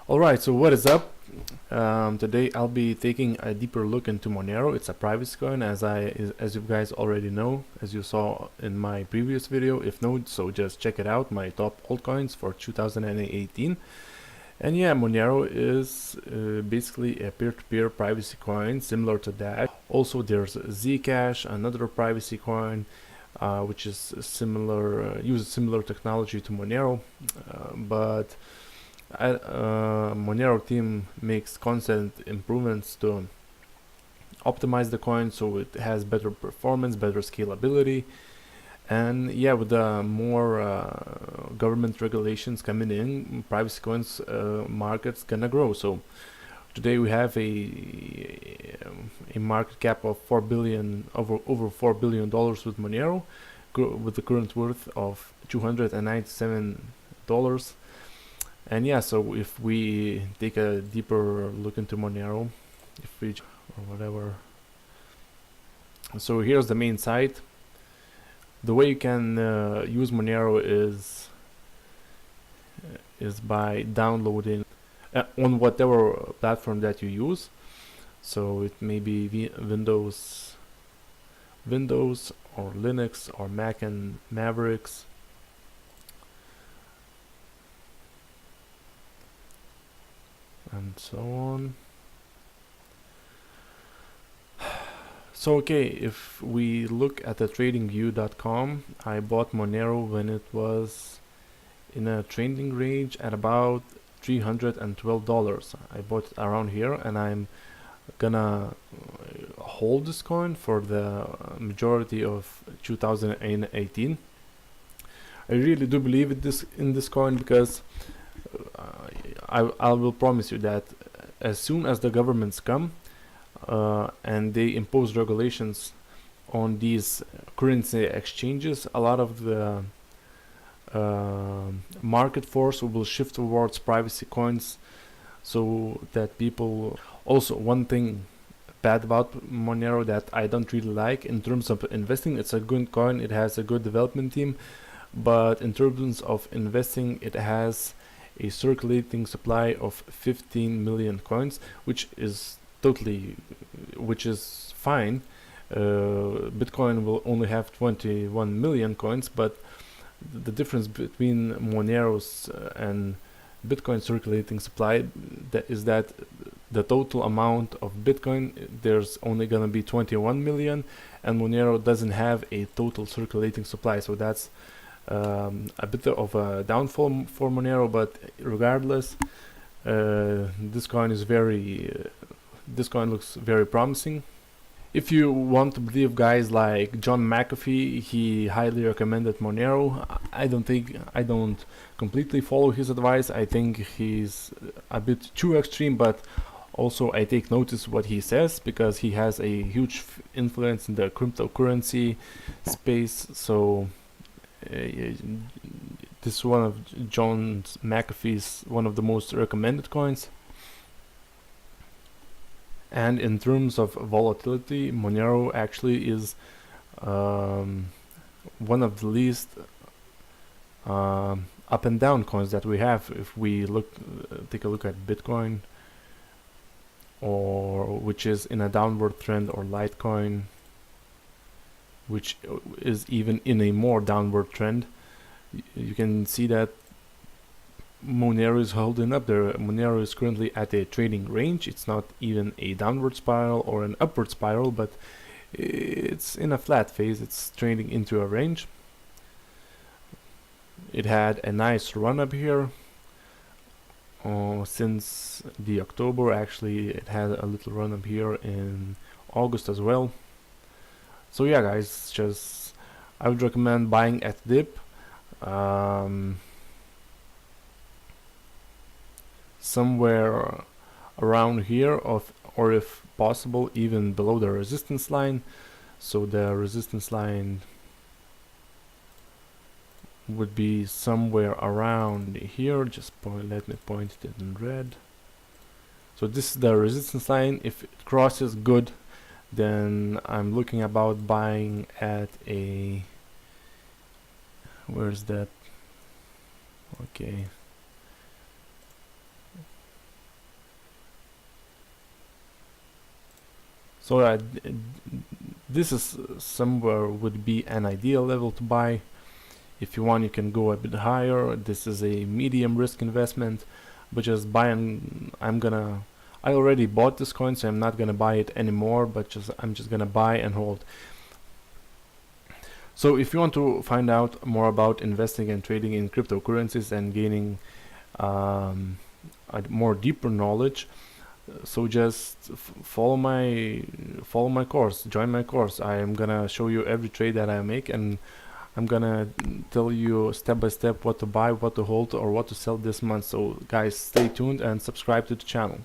Alright, so what is up? Today I'll be taking a deeper look into Monero. It's a privacy coin, as you guys already know, as you saw in my previous video. If not, so just check it out, my top altcoins for 2018. And yeah, Monero is basically a peer-to-peer privacy coin similar to that. Also there's Zcash, another privacy coin, which is similar, uses similar technology to Monero, but Monero team makes constant improvements to optimize the coin so it has better performance, better scalability, and yeah, with the more government regulations coming in, privacy coins market's gonna grow. So today we have a market cap of over $4 billion with Monero, with the current worth of $297. And yeah, so if we take a deeper look into Monero, or whatever. So here's the main site. The way you can use Monero is by downloading on whatever platform that you use. So it may be Windows or Linux or Mac and Mavericks. And so on. So okay, if we look at the tradingview.com, I bought Monero when it was in a trading range at about $312. I bought it around here, and I'm gonna hold this coin for the majority of 2018. I really do believe in this coin because I will promise you that as soon as the governments come and they impose regulations on these currency exchanges, a lot of the market force will shift towards privacy coins, so that people. Also, one thing bad about Monero that I don't really like in terms of investing, it's a good coin, it has a good development team, but in terms of investing, it has a circulating supply of 15 million coins, which is fine. Bitcoin will only have 21 million coins, but the difference between Monero's and Bitcoin circulating supply is that the total amount of Bitcoin, there's only gonna be 21 million, and Monero doesn't have a total circulating supply, so that's a bit of a downfall for Monero. But regardless, this coin looks very promising. If you want to believe guys like John McAfee, he highly recommended Monero. I don't completely follow his advice. I think he's a bit too extreme, but also I take notice what he says because he has a huge influence in the cryptocurrency space. So this is one of John McAfee's one of the most recommended coins. And in terms of volatility, Monero actually is one of the least up and down coins that we have. If we take a look at Bitcoin, which is in a downward trend, or Litecoin, which is even in a more downward trend, you can see that Monero is holding up there. Monero is currently at a trading range. It's not even a downward spiral or an upward spiral, but it's in a flat phase. It's trading into a range. It had a nice run up here since the October. Actually, it had a little run up here in August as well. So yeah guys, I would recommend buying at dip. Somewhere around here, or if possible even below the resistance line. So the resistance line would be somewhere around here. Let me point it in red. So this is the resistance line. If it crosses, good, then I'm looking about buying at a, where's that? Okay, So this is somewhere would be an ideal level to buy. If you want, you can go a bit higher. This is a medium risk investment, but just buy and I already bought this coin, so I'm not gonna buy it anymore, but I'm just gonna buy and hold. So if you want to find out more about investing and trading in cryptocurrencies and gaining a more deeper knowledge, so just follow my course, join my course. I am gonna show you every trade that I make, and I'm gonna tell you step by step what to buy, what to hold, or what to sell this month. So guys, stay tuned and subscribe to the channel.